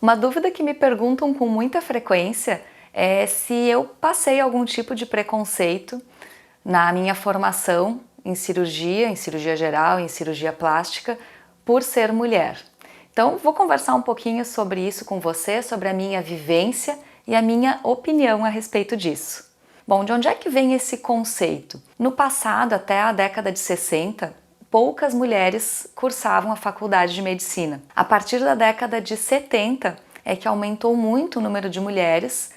Uma dúvida que me perguntam com muita frequência é se eu passei algum tipo de preconceito na minha formação em cirurgia geral, em cirurgia plástica, por ser mulher. Então, vou conversar um pouquinho sobre isso com você, sobre a minha vivência e a minha opinião a respeito disso. Bom, de onde é que vem esse conceito? No passado, até a década de 60, poucas mulheres cursavam a faculdade de medicina. A partir da década de 70 é que aumentou muito o número de mulheres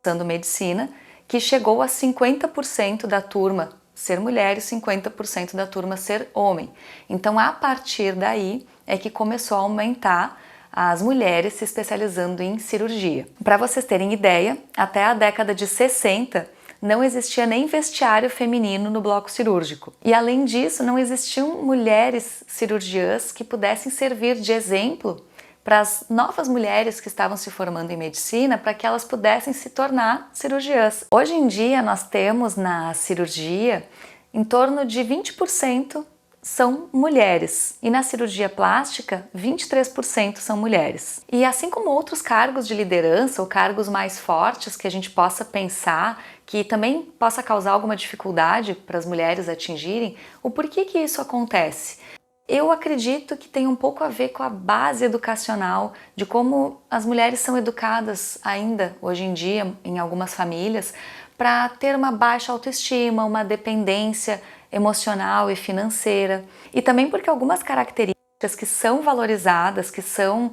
cursando medicina, que chegou a 50% da turma ser mulher e 50% da turma ser homem. Então, a partir daí é que começou a aumentar as mulheres se especializando em cirurgia. Para vocês terem ideia, até a década de 60 não existia nem vestiário feminino no bloco cirúrgico. E além disso, não existiam mulheres cirurgiãs que pudessem servir de exemplo para as novas mulheres que estavam se formando em medicina, para que elas pudessem se tornar cirurgiãs. Hoje em dia nós temos na cirurgia em torno de 20% são mulheres e na cirurgia plástica 23% são mulheres. E assim como outros cargos de liderança ou cargos mais fortes que a gente possa pensar que também possa causar alguma dificuldade para as mulheres atingirem, o porquê que isso acontece? Eu acredito que tem um pouco a ver com a base educacional, de como as mulheres são educadas ainda hoje em dia em algumas famílias para ter uma baixa autoestima, uma dependência emocional e financeira. E também porque algumas características que são valorizadas, que são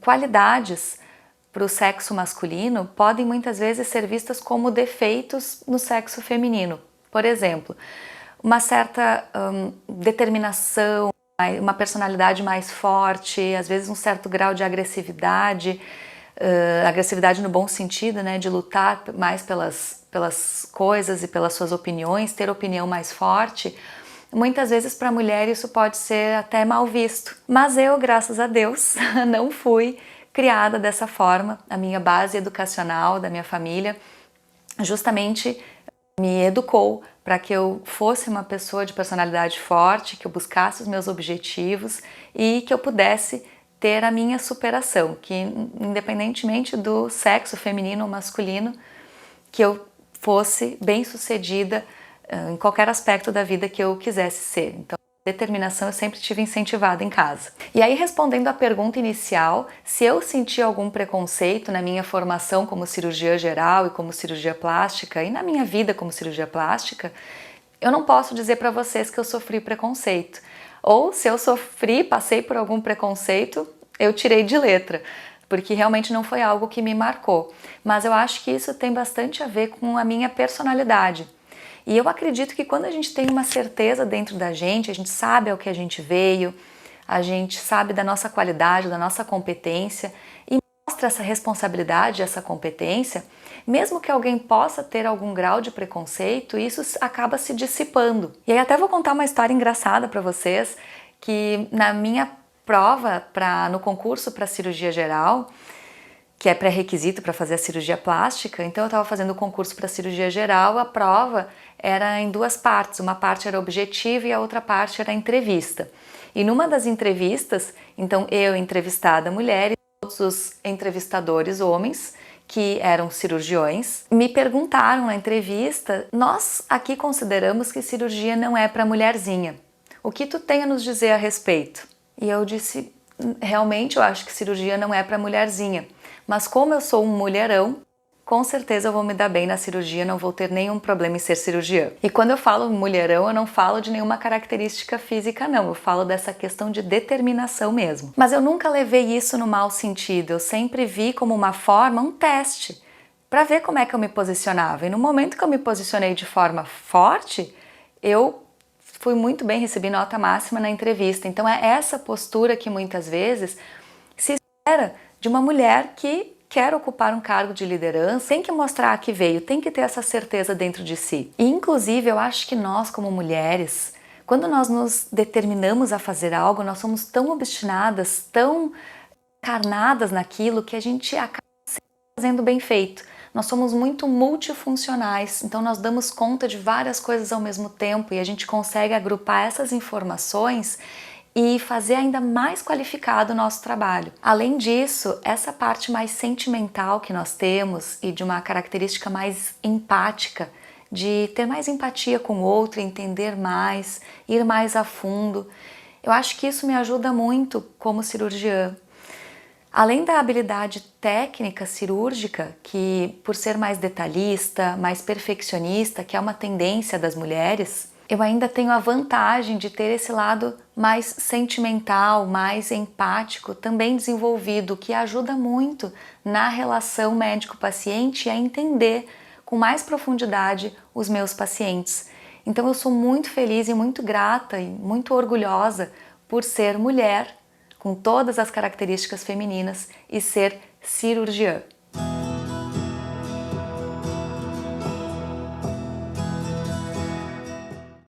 qualidades para o sexo masculino, podem muitas vezes ser vistas como defeitos no sexo feminino. Por exemplo, uma certa determinação, uma personalidade mais forte, às vezes um certo grau de agressividade, agressividade no bom sentido, né, de lutar mais pelas coisas e pelas suas opiniões, ter opinião mais forte. Muitas vezes para a mulher isso pode ser até mal visto. Mas eu, graças a Deus, não fui criada dessa forma. A minha base educacional da minha família justamente me educou para que eu fosse uma pessoa de personalidade forte, que eu buscasse os meus objetivos e que eu pudesse ter a minha superação, que independentemente do sexo feminino ou masculino, que eu fosse bem-sucedida em qualquer aspecto da vida que eu quisesse ser. Então, determinação eu sempre tive incentivada em casa. E aí, respondendo à pergunta inicial, se eu senti algum preconceito na minha formação como cirurgiã geral e como cirurgia plástica e na minha vida como cirurgia plástica, eu não posso dizer para vocês que eu sofri preconceito. Ou se eu sofri, passei por algum preconceito, eu tirei de letra, porque realmente não foi algo que me marcou. Mas eu acho que isso tem bastante a ver com a minha personalidade. E eu acredito que quando a gente tem uma certeza dentro da gente, a gente sabe ao que a gente veio, a gente sabe da nossa qualidade, da nossa competência e mostra essa responsabilidade, essa competência, mesmo que alguém possa ter algum grau de preconceito, isso acaba se dissipando. E aí até vou contar uma história engraçada para vocês, que na minha prova no concurso para cirurgia geral, que é pré-requisito para fazer a cirurgia plástica, então eu estava fazendo o concurso para cirurgia geral, a prova era em duas partes, uma parte era objetiva e a outra parte era entrevista. E numa das entrevistas, então eu entrevistada mulher e todos os entrevistadores homens, que eram cirurgiões, me perguntaram na entrevista: nós aqui consideramos que cirurgia não é para mulherzinha, o que tu tem a nos dizer a respeito? E eu disse: realmente eu acho que cirurgia não é para mulherzinha, mas como eu sou um mulherão, com certeza eu vou me dar bem na cirurgia, não vou ter nenhum problema em ser cirurgiã. E quando eu falo mulherão, eu não falo de nenhuma característica física não, eu falo dessa questão de determinação mesmo. Mas eu nunca levei isso no mau sentido, eu sempre vi como uma forma, um teste, para ver como é que eu me posicionava. E no momento que eu me posicionei de forma forte, eu fui muito bem, recebi nota máxima na entrevista. Então é essa postura que muitas vezes se espera de uma mulher que quer ocupar um cargo de liderança, tem que mostrar que veio, tem que ter essa certeza dentro de si. E inclusive eu acho que nós como mulheres, quando nós nos determinamos a fazer algo, nós somos tão obstinadas, tão encarnadas naquilo que a gente acaba fazendo bem feito. Nós somos muito multifuncionais, então nós damos conta de várias coisas ao mesmo tempo e a gente consegue agrupar essas informações e fazer ainda mais qualificado o nosso trabalho. Além disso, essa parte mais sentimental que nós temos e de uma característica mais empática, de ter mais empatia com o outro, entender mais, ir mais a fundo, eu acho que isso me ajuda muito como cirurgiã. Além da habilidade técnica cirúrgica, que por ser mais detalhista, mais perfeccionista, que é uma tendência das mulheres, eu ainda tenho a vantagem de ter esse lado mais sentimental, mais empático, também desenvolvido, que ajuda muito na relação médico-paciente a entender com mais profundidade os meus pacientes. Então eu sou muito feliz e muito grata e muito orgulhosa por ser mulher, com todas as características femininas e ser cirurgiã.